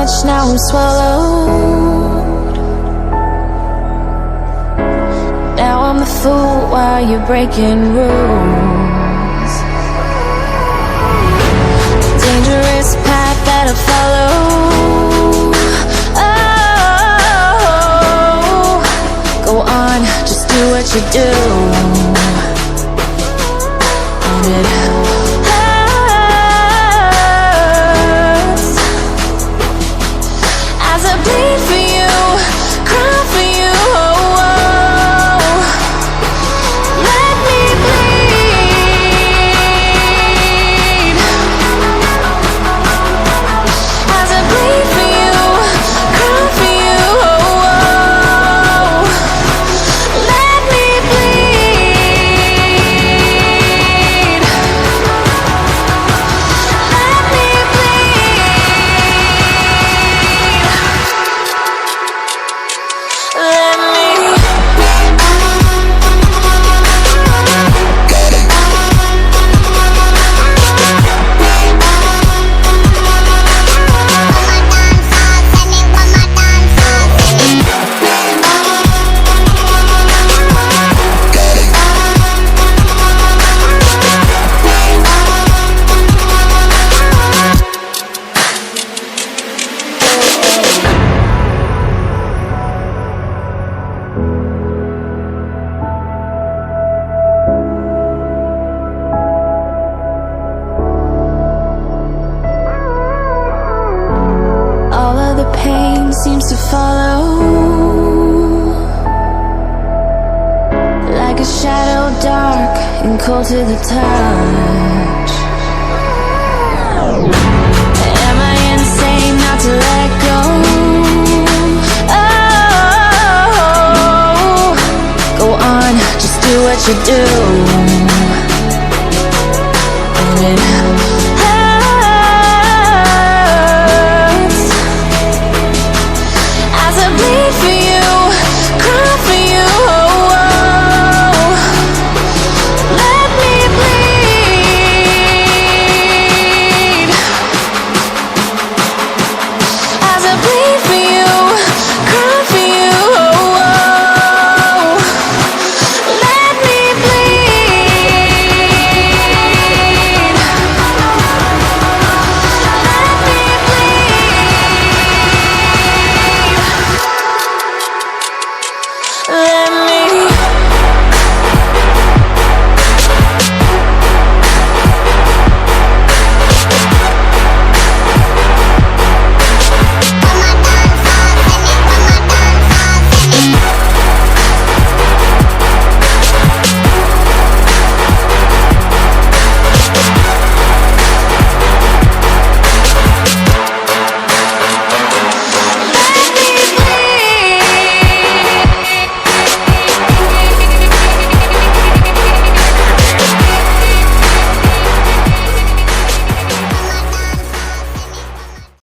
much, now I'm swallowed. Now I'm the fool while you're breaking rules. Dangerous path that I follow. Oh, go on, just do what you do. And it hurts as I bleed for you, cry for you. Oh, oh. Let me bleed as I bleed for you, cry for you. Oh, oh. Let me bleed. Let me all of the pain seems to follow like a shadow, dark and cold to the touch. Am I insane not to let go? Oh, go on, just do what you do. And it